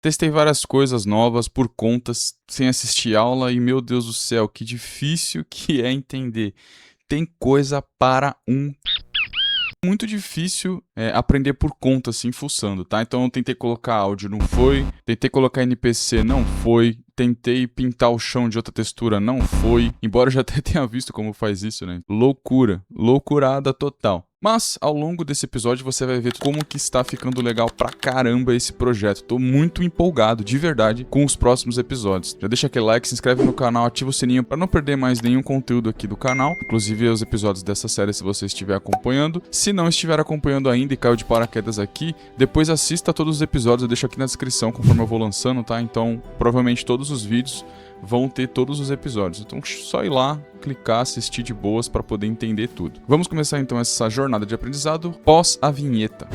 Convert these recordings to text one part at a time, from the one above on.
Testei várias coisas novas por contas, sem assistir aula e, meu Deus do céu, que difícil que é entender. Tem coisa para um... Muito difícil aprender por conta, assim, fuçando, tá? Então eu tentei colocar áudio, não foi. Tentei colocar NPC, não foi. Tentei pintar o chão de outra textura, não foi. Embora eu já até tenha visto como faz isso, né? Loucura. Loucurada total. Mas, ao longo desse episódio, você vai ver como que está ficando legal pra caramba esse projeto. Tô muito empolgado, de verdade, com os próximos episódios. Já deixa aquele like, se inscreve no canal, ativa o sininho pra não perder mais nenhum conteúdo aqui do canal. Inclusive os episódios dessa série, se você estiver acompanhando. Se não estiver acompanhando ainda e caiu de paraquedas aqui, depois assista todos os episódios, eu deixo aqui na descrição conforme eu vou lançando, tá? Então, provavelmente todos os vídeos vão ter todos os episódios. Então, só ir lá, clicar, assistir de boas para poder entender tudo. Vamos começar então essa jornada de aprendizado pós a vinheta.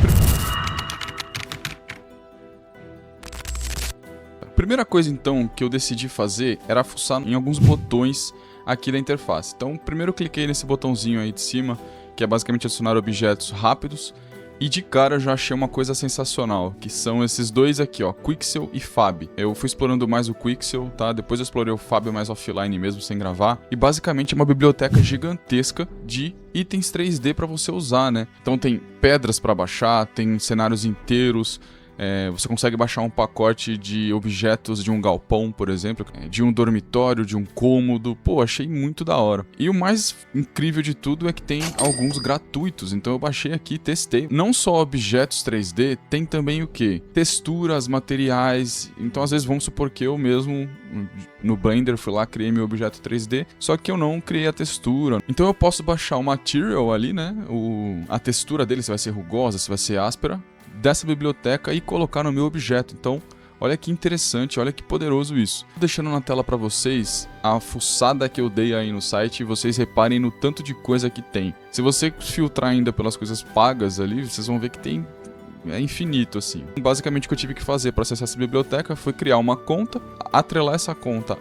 A primeira coisa então que eu decidi fazer era fuçar em alguns botões aqui da interface. Então, primeiro eu cliquei nesse botãozinho aí de cima, que é basicamente adicionar objetos rápidos. E de cara eu já achei uma coisa sensacional, que são esses dois aqui, ó, Quixel e Fab. Eu fui explorando mais o Quixel, tá? Depois eu explorei o Fab mais offline mesmo, sem gravar. E basicamente é uma biblioteca gigantesca de itens 3D para você usar, né? Então tem pedras para baixar, tem cenários inteiros. Você consegue baixar um pacote de objetos de um galpão, por exemplo, de um dormitório, de um cômodo. Pô, achei muito da hora. E o mais incrível de tudo é que tem alguns gratuitos, então eu baixei aqui e testei. Não só objetos 3D, tem também o quê? Texturas, materiais. Então às vezes vamos supor que eu mesmo no Blender fui lá, criei meu objeto 3D, só que eu não criei a textura. Então eu posso baixar o material ali, né? A textura dele, se vai ser rugosa, se vai ser áspera, dessa biblioteca e colocar no meu objeto. Então, olha que interessante, olha que poderoso isso. Tô deixando na tela para vocês a fuçada que eu dei aí no site e vocês reparem no tanto de coisa que tem. Se você filtrar ainda pelas coisas pagas ali, vocês vão ver que tem infinito, assim. Basicamente o que eu tive que fazer para acessar essa biblioteca foi criar uma conta, atrelar essa conta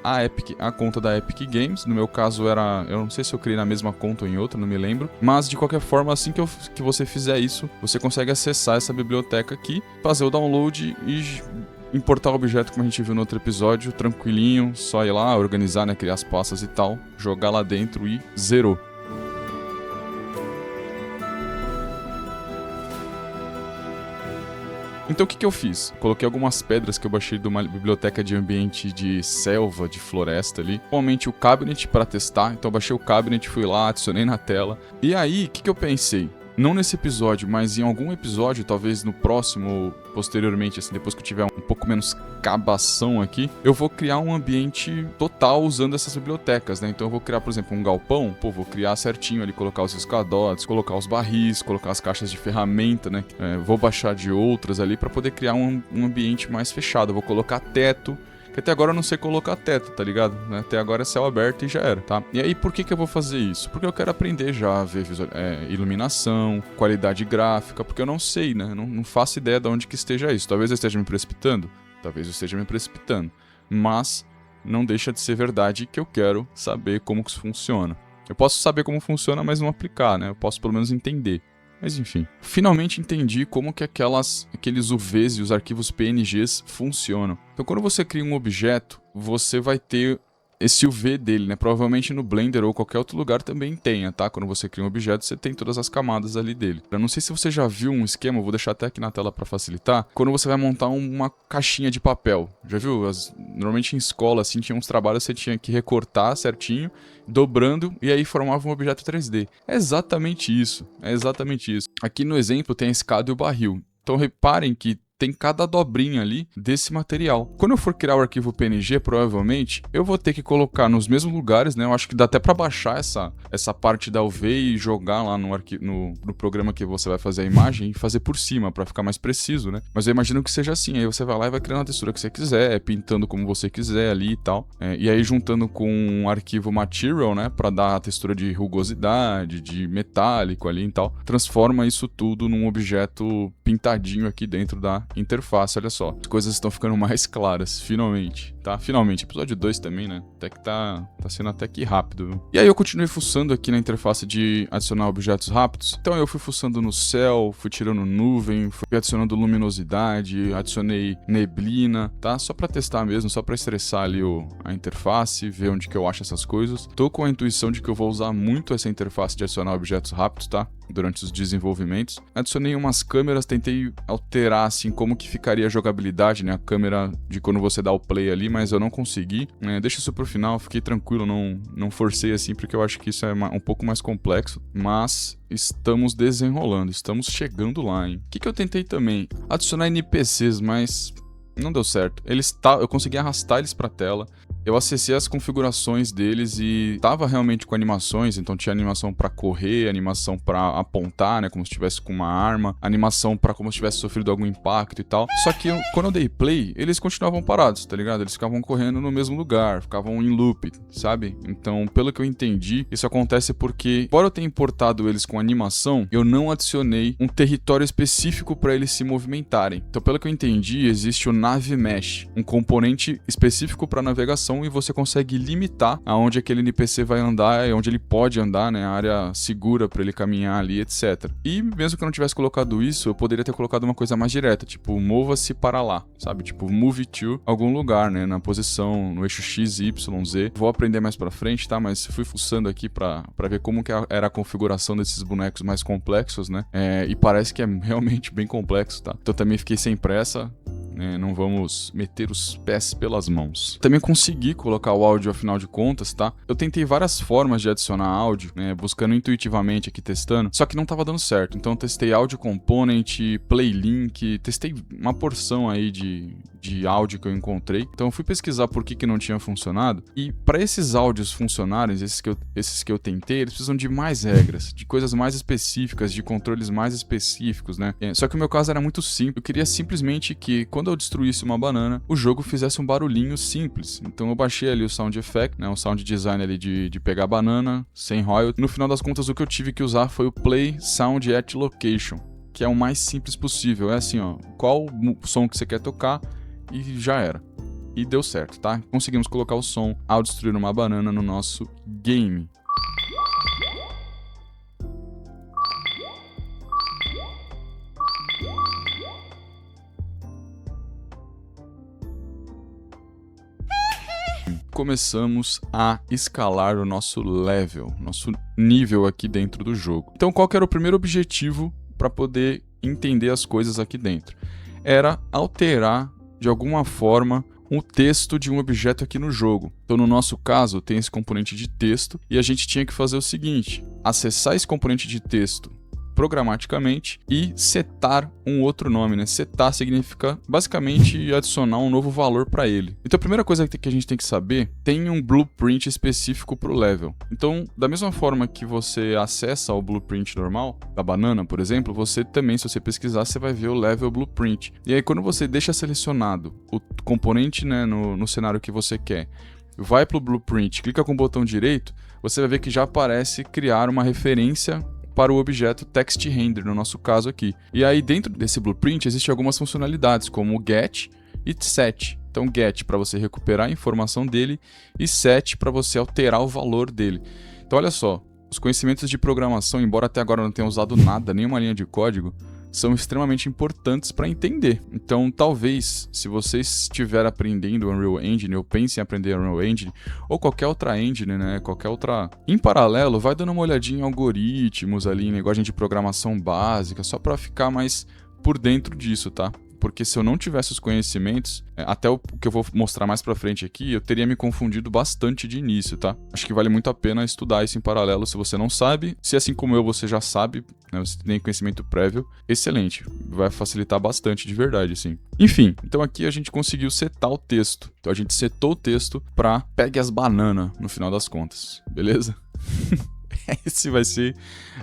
à conta da Epic Games. No meu caso era, eu não sei se eu criei na mesma conta ou em outra, não me lembro, mas de qualquer forma, assim que você fizer isso, você consegue acessar essa biblioteca aqui, fazer o download e importar o objeto como a gente viu no outro episódio, tranquilinho, só ir lá, organizar, né, criar as pastas e tal, jogar lá dentro e zerou. Então o que eu fiz? Coloquei algumas pedras que eu baixei de uma biblioteca de ambiente de selva, de floresta ali. Normalmente o cabinet para testar, então eu baixei o cabinet, fui lá, adicionei na tela. E aí, o que eu pensei? Não nesse episódio, mas em algum episódio, talvez no próximo ou posteriormente, assim, depois que eu tiver um pouco menos cabação aqui, eu vou criar um ambiente total usando essas bibliotecas, né? Então eu vou criar, por exemplo, um galpão, vou criar certinho ali, colocar os escadotes, colocar os barris, colocar as caixas de ferramenta, né? Vou baixar de outras ali para poder criar um ambiente mais fechado. Eu vou colocar teto, que até agora eu não sei colocar teto, tá ligado? Até agora é céu aberto e já era, tá? E aí, por que eu vou fazer isso? Porque eu quero aprender já a ver iluminação, qualidade gráfica, porque eu não sei, né? Não faço ideia de onde que esteja isso. Talvez eu esteja me precipitando, mas não deixa de ser verdade que eu quero saber como que isso funciona. Eu posso saber como funciona, mas não aplicar, né? Eu posso pelo menos entender. Mas enfim, finalmente entendi como que aqueles UVs e os arquivos PNGs funcionam. Então quando você cria um objeto, você vai ter esse UV dele, né? Provavelmente no Blender ou qualquer outro lugar também tenha, tá? Quando você cria um objeto, você tem todas as camadas ali dele. Eu não sei se você já viu um esquema, eu vou deixar até aqui na tela para facilitar. Quando você vai montar uma caixinha de papel, já viu? Normalmente em escola, assim, tinha uns trabalhos que você tinha que recortar certinho, dobrando, e aí formava um objeto 3D. É exatamente isso, Aqui no exemplo tem a escada e o barril. Então reparem que tem cada dobrinha ali desse material. Quando eu for criar o arquivo PNG, provavelmente, eu vou ter que colocar nos mesmos lugares, né? Eu acho que dá até para baixar essa parte da UV e jogar lá no programa que você vai fazer a imagem e fazer por cima, para ficar mais preciso, né? Mas eu imagino que seja assim. Aí você vai lá e vai criando a textura que você quiser, pintando como você quiser ali e tal. E aí juntando com um arquivo material, né? Para dar a textura de rugosidade, de metálico ali e tal. Transforma isso tudo num objeto pintadinho aqui dentro da interface, olha só. As coisas estão ficando mais claras, finalmente, tá? Finalmente, episódio 2 também, né? Até que tá sendo até que rápido, viu? E aí eu continuei fuçando aqui na interface de adicionar objetos rápidos. Então eu fui fuçando no céu, fui tirando nuvem, fui adicionando luminosidade, adicionei neblina, tá? Só pra testar mesmo, só pra estressar ali a interface, ver onde que eu acho essas coisas. Tô com a intuição de que eu vou usar muito essa interface de adicionar objetos rápidos, tá? Durante os desenvolvimentos. Adicionei umas câmeras, tentei alterar assim como que ficaria a jogabilidade, né? A câmera de quando você dá o play ali, mas eu não consegui. Deixa isso pro final, fiquei tranquilo, não forcei assim, porque eu acho que isso é um pouco mais complexo, mas estamos desenrolando, estamos chegando lá, hein? O que eu tentei também? Adicionar NPCs, mas não deu certo. Eu consegui arrastar eles pra tela. Eu acessei as configurações deles e tava realmente com animações, então tinha animação pra correr, animação pra apontar, né, como se estivesse com uma arma, animação pra como se tivesse sofrido algum impacto e tal. Só que quando eu dei play, eles continuavam parados, tá ligado? Eles ficavam correndo no mesmo lugar, ficavam em loop, sabe? Então, pelo que eu entendi, isso acontece porque, embora eu tenha importado eles com animação, eu não adicionei um território específico pra eles se movimentarem. Então, pelo que eu entendi, existe o Nav Mesh, um componente específico pra navegação, e você consegue limitar aonde aquele NPC vai andar e onde ele pode andar, né? A área segura pra ele caminhar ali, etc. E mesmo que eu não tivesse colocado isso, eu poderia ter colocado uma coisa mais direta, tipo, mova-se para lá, sabe? Tipo, move to algum lugar, né? Na posição, no eixo X, Y, Z. Vou aprender mais pra frente, tá? Mas fui fuçando aqui pra ver como que era a configuração desses bonecos mais complexos, né? E parece que é realmente bem complexo, tá? Então também fiquei sem pressa. Não vamos meter os pés pelas mãos. Também consegui colocar o áudio, afinal de contas, tá? Eu tentei várias formas de adicionar áudio, né? Buscando intuitivamente aqui, testando, só que não tava dando certo. Então eu testei áudio component, play link, testei uma porção aí de áudio que eu encontrei. Então eu fui pesquisar por que não tinha funcionado. E para esses áudios funcionarem, esses que eu tentei, eles precisam de mais regras, de coisas mais específicas, de controles mais específicos, né? Só que o meu caso era muito simples. Eu queria simplesmente que, quando eu destruísse uma banana, o jogo fizesse um barulhinho simples. Então eu baixei ali o sound effect, né, o sound design ali de pegar a banana, sem royalty. No final das contas, o que eu tive que usar foi o Play Sound at Location, que é o mais simples possível. É assim, ó, qual som que você quer tocar e já era. E deu certo, tá? Conseguimos colocar o som ao destruir uma banana no nosso game. Começamos a escalar o nosso level, nosso nível aqui dentro do jogo. Então, qual que era o primeiro objetivo para poder entender as coisas aqui dentro? Era alterar, de alguma forma, o texto de um objeto aqui no jogo. Então, no nosso caso, tem esse componente de texto e a gente tinha que fazer o seguinte: acessar esse componente de texto programaticamente e setar um outro nome, né? Setar significa basicamente adicionar um novo valor para ele. Então a primeira coisa que a gente tem que saber, tem um blueprint específico para o level. Então, da mesma forma que você acessa o blueprint normal da banana, por exemplo, você também, se você pesquisar, você vai ver o level blueprint. E aí quando você deixa selecionado o componente, né, no cenário que você quer, vai para o blueprint, clica com o botão direito, você vai ver que já aparece criar uma referência para o objeto text render, no nosso caso aqui. E aí dentro desse blueprint existem algumas funcionalidades, como o get e set. Então get para você recuperar a informação dele e set para você alterar o valor dele. Então olha só, os conhecimentos de programação, embora até agora eu não tenha usado nada, nenhuma linha de código, são extremamente importantes para entender. Então, talvez, se você estiver aprendendo Unreal Engine, ou pense em aprender Unreal Engine, ou qualquer outra engine, né, qualquer outra... Em paralelo, vai dando uma olhadinha em algoritmos ali, em linguagem de programação básica, só para ficar mais por dentro disso, tá? Porque se eu não tivesse os conhecimentos, até o que eu vou mostrar mais pra frente aqui, eu teria me confundido bastante de início, tá? Acho que vale muito a pena estudar isso em paralelo se você não sabe. Se assim como eu, você já sabe, né, você tem conhecimento prévio, excelente. Vai facilitar bastante, de verdade, assim. Enfim, então aqui a gente conseguiu setar o texto. Então a gente setou o texto pra pegue as bananas, no final das contas, beleza? Essa vai ser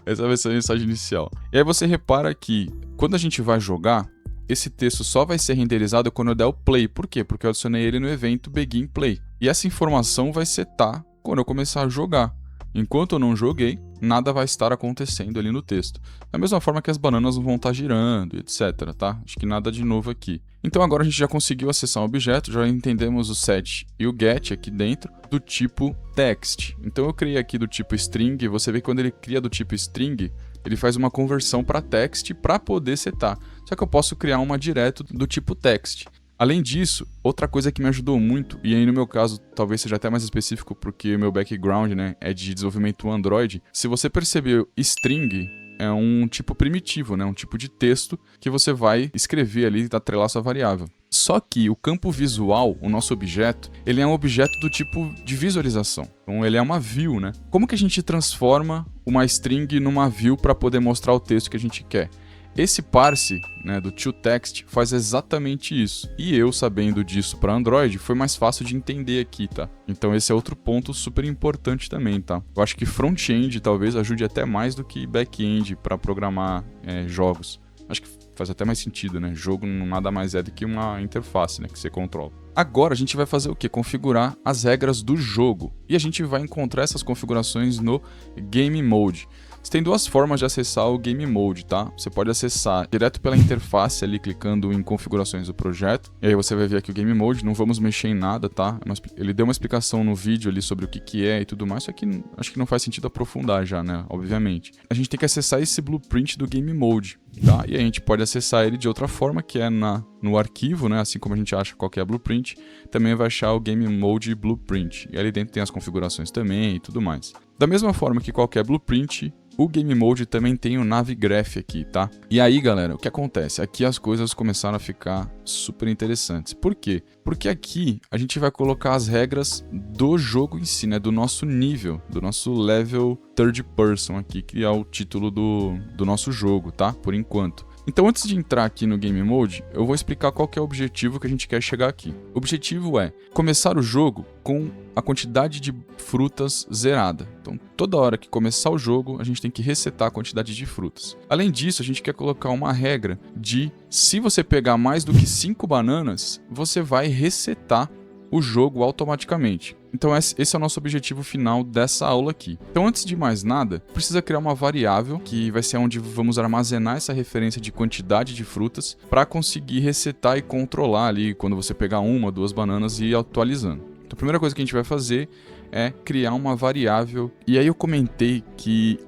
a mensagem inicial. E aí você repara que, quando a gente vai jogar, esse texto só vai ser renderizado quando eu der o play. Por quê? Porque eu adicionei ele no evento Begin Play. E essa informação vai setar quando eu começar a jogar. Enquanto eu não joguei, nada vai estar acontecendo ali no texto. Da mesma forma que as bananas não vão estar girando, etc, tá? Acho que nada de novo aqui. Então agora a gente já conseguiu acessar um objeto, já entendemos o set e o get aqui dentro do tipo text. Então eu criei aqui do tipo string, você vê que quando ele cria do tipo string, ele faz uma conversão para text para poder setar. Só que eu posso criar uma direto do tipo text. Além disso, outra coisa que me ajudou muito, e aí no meu caso talvez seja até mais específico porque o meu background, né, é de desenvolvimento Android, se você percebeu, string é um tipo primitivo, né, um tipo de texto que você vai escrever ali e atrelar sua variável. Só que o campo visual, o nosso objeto, ele é um objeto do tipo de visualização. Então ele é uma view, né? Como que a gente transforma uma string numa view para poder mostrar o texto que a gente quer? Esse parse, né, do toText faz exatamente isso. E eu, sabendo disso para Android, foi mais fácil de entender aqui, tá? Então esse é outro ponto super importante também, tá? Eu acho que front-end talvez ajude até mais do que back-end para programar jogos. Acho que faz até mais sentido, né? Jogo nada mais é do que uma interface, né, que você controla. Agora a gente vai fazer o quê? Configurar as regras do jogo. E a gente vai encontrar essas configurações no Game Mode. Você tem duas formas de acessar o Game Mode, tá? Você pode acessar direto pela interface ali, clicando em configurações do projeto. E aí você vai ver aqui o Game Mode, não vamos mexer em nada, tá? Ele deu uma explicação no vídeo ali sobre o que é e tudo mais, só que acho que não faz sentido aprofundar já, né? Obviamente. A gente tem que acessar esse blueprint do Game Mode, tá? E a gente pode acessar ele de outra forma, que é no arquivo, né? Assim como a gente acha qualquer blueprint, também vai achar o Game Mode Blueprint. E ali dentro tem as configurações também e tudo mais. Da mesma forma que qualquer blueprint, o Game Mode também tem o Navigraph aqui, tá? E aí, galera, o que acontece? Aqui as coisas começaram a ficar super interessantes. Por quê? Porque aqui a gente vai colocar as regras do jogo em si, né? Do nosso nível, do nosso level third person aqui, que é o título do nosso jogo, tá? Por enquanto. Então, antes de entrar aqui no Game Mode, eu vou explicar qual que é o objetivo que a gente quer chegar aqui. O objetivo é começar o jogo com a quantidade de frutas zerada. Então, toda hora que começar o jogo, a gente tem que resetar a quantidade de frutas. Além disso, a gente quer colocar uma regra de se você pegar mais do que 5 bananas, você vai resetar o jogo automaticamente. Então esse é o nosso objetivo final dessa aula aqui. Então antes de mais nada, precisa criar uma variável que vai ser onde vamos armazenar essa referência de quantidade de frutas para conseguir resetar e controlar ali quando você pegar uma, duas bananas e ir atualizando. Então a primeira coisa que a gente vai fazer é criar uma variável. E aí eu comentei que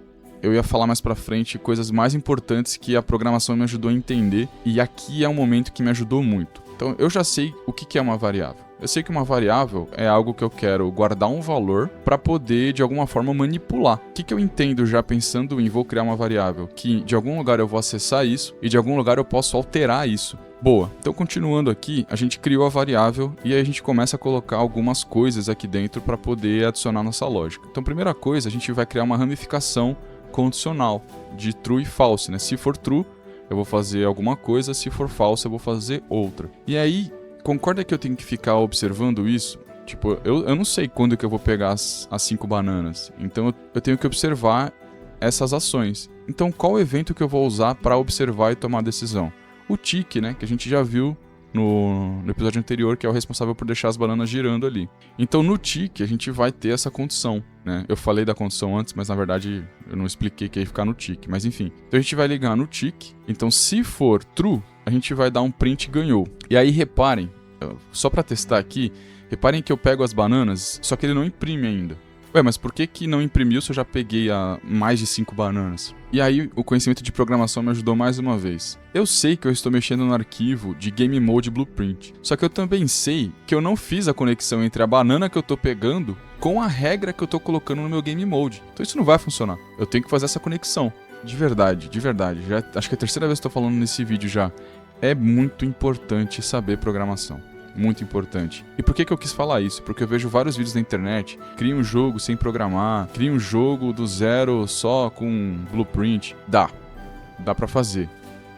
eu ia falar mais pra frente coisas mais importantes que a programação me ajudou a entender, e aqui é um momento que me ajudou muito. Então eu já sei o que é uma variável. Eu sei que uma variável é algo que eu quero guardar um valor para poder, de alguma forma, manipular. O que eu entendo já pensando em vou criar uma variável? Que de algum lugar eu vou acessar isso e de algum lugar eu posso alterar isso. Boa, então continuando aqui, a gente criou a variável e aí a gente começa a colocar algumas coisas aqui dentro para poder adicionar nossa lógica. Então, primeira coisa, a gente vai criar uma ramificação condicional de true e false, né? Se for true, eu vou fazer alguma coisa, se for false, eu vou fazer outra. E aí, concorda que eu tenho que ficar observando isso? Tipo, eu não sei quando que eu vou pegar as 5 bananas. Então eu tenho que observar essas ações. Então qual evento que eu vou usar para observar e tomar a decisão? O tick, né? Que a gente já viu no episódio anterior, que é o responsável por deixar as bananas girando ali. Então no tick a gente vai ter essa condição, né? Eu falei da condição antes, mas na verdade eu não expliquei que ia ficar no tick. Mas enfim, então a gente vai ligar no tick. Então se for true, a gente vai dar um print ganhou. E aí reparem, só para testar aqui, reparem que eu pego as bananas, só que ele não imprime ainda. Ué, mas por que não imprimiu se eu já peguei mais de 5 bananas? E aí o conhecimento de programação me ajudou mais uma vez. Eu sei que eu estou mexendo no arquivo de Game Mode Blueprint, só que eu também sei que eu não fiz a conexão entre a banana que eu estou pegando com a regra que eu estou colocando no meu Game Mode. Então isso não vai funcionar. Eu tenho que fazer essa conexão. De verdade. Já, acho que é a terceira vez que eu estou falando nesse vídeo já. É muito importante saber programação. Muito importante. E por que eu quis falar isso? Porque eu vejo vários vídeos na internet, cria um jogo sem programar, cria um jogo do zero só com blueprint. Dá pra fazer.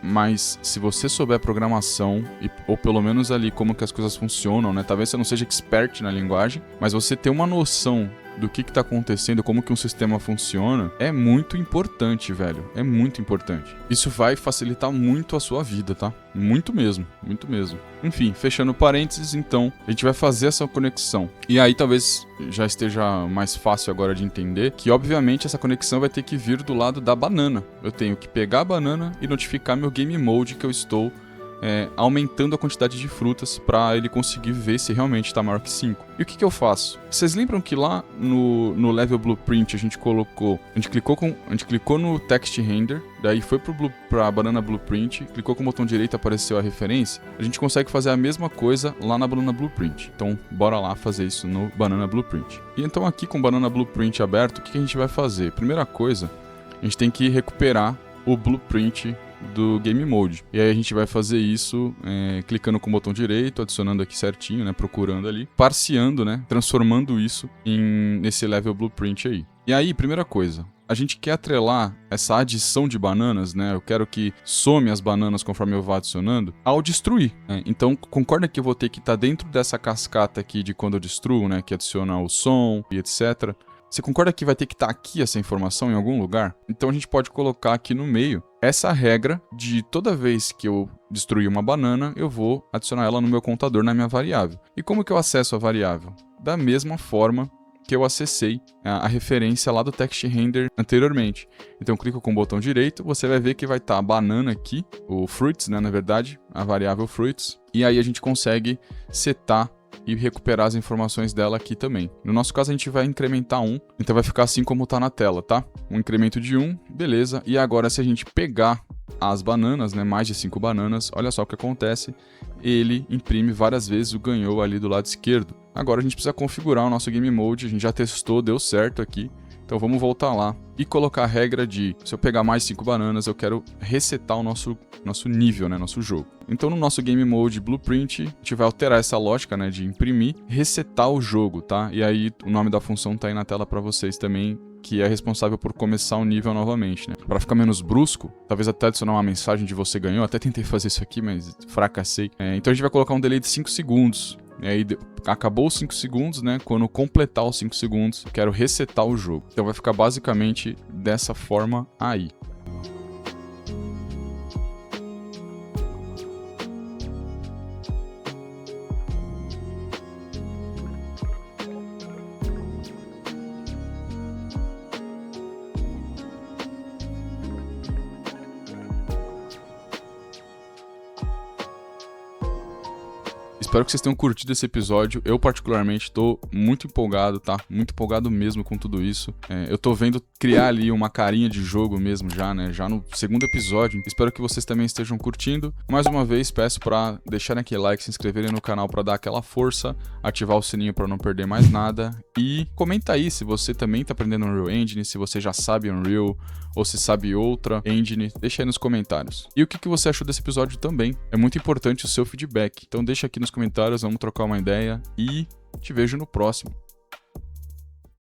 Mas se você souber programação, ou pelo menos ali como que as coisas funcionam, né? Talvez você não seja expert na linguagem, mas você ter uma noção do que tá acontecendo, como que um sistema funciona, é muito importante, velho. É muito importante. Isso vai facilitar muito a sua vida, tá? Muito mesmo, muito mesmo. Enfim, fechando parênteses, então, a gente vai fazer essa conexão. E aí talvez já esteja mais fácil agora de entender que, obviamente, essa conexão vai ter que vir do lado da banana. Eu tenho que pegar a banana e notificar meu game mode que eu estou aumentando a quantidade de frutas para ele conseguir ver se realmente está maior que 5. E o que eu faço? Vocês lembram que lá no level blueprint a gente clicou no text render, daí foi pra banana blueprint, clicou com o botão direito, apareceu a referência. A gente consegue fazer a mesma coisa lá na banana blueprint. Então bora lá fazer isso no banana blueprint. E então aqui com o banana blueprint aberto, o que a gente vai fazer? Primeira coisa, a gente tem que recuperar o blueprint do Game Mode. E aí a gente vai fazer isso clicando com o botão direito, adicionando aqui certinho, né, procurando ali, parseando, né, transformando isso nesse level blueprint aí. E aí, primeira coisa, a gente quer atrelar essa adição de bananas, né? Eu quero que some as bananas conforme eu vá adicionando ao destruir, né? Então, concorda que eu vou ter que estar dentro dessa cascata aqui de quando eu destruo, né, que adiciona o som e etc. Você concorda que vai ter que estar aqui essa informação em algum lugar? Então a gente pode colocar aqui no meio essa regra de toda vez que eu destruir uma banana, eu vou adicionar ela no meu contador, na minha variável. E como que eu acesso a variável? Da mesma forma que eu acessei a referência lá do text render anteriormente. Então eu clico com o botão direito, você vai ver que vai estar a banana aqui, o fruits, né, na verdade, a variável fruits. E aí a gente consegue setar e recuperar as informações dela aqui também. No nosso caso, a gente vai incrementar 1, então vai ficar assim como tá na tela, tá? Um incremento de 1, beleza. E agora, se a gente pegar as bananas, né, mais de 5 bananas, olha só o que acontece. Ele imprime várias vezes o ganhou ali do lado esquerdo. Agora a gente precisa configurar o nosso Game Mode, a gente já testou, deu certo aqui. Então vamos voltar lá e colocar a regra de, se eu pegar mais 5 bananas, eu quero resetar o nosso nível, né, nosso jogo. Então no nosso Game Mode Blueprint, a gente vai alterar essa lógica, né, de imprimir, resetar o jogo, tá? E aí o nome da função tá aí na tela para vocês também, que é responsável por começar o nível novamente, né? Para ficar menos brusco, talvez até adicionar uma mensagem de você ganhou, até tentei fazer isso aqui, mas fracassei. Então a gente vai colocar um delay de 5 segundos. E aí, acabou os 5 segundos, né? Quando completar os 5 segundos, eu quero resetar o jogo. Então vai ficar basicamente dessa forma aí. Espero que vocês tenham curtido esse episódio. Eu, particularmente, estou muito empolgado, tá? Muito empolgado mesmo com tudo isso. Eu tô vendo criar ali uma carinha de jogo mesmo já, né? Já no segundo episódio. Espero que vocês também estejam curtindo. Mais uma vez, peço para deixarem aquele like, se inscreverem no canal para dar aquela força, ativar o sininho para não perder mais nada. E comenta aí se você também tá aprendendo Unreal Engine, se você já sabe Unreal ou se sabe outra engine. Deixa aí nos comentários. E o que você achou desse episódio também. É muito importante o seu feedback. Então deixa aqui nos comentários, vamos trocar uma ideia e te vejo no próximo.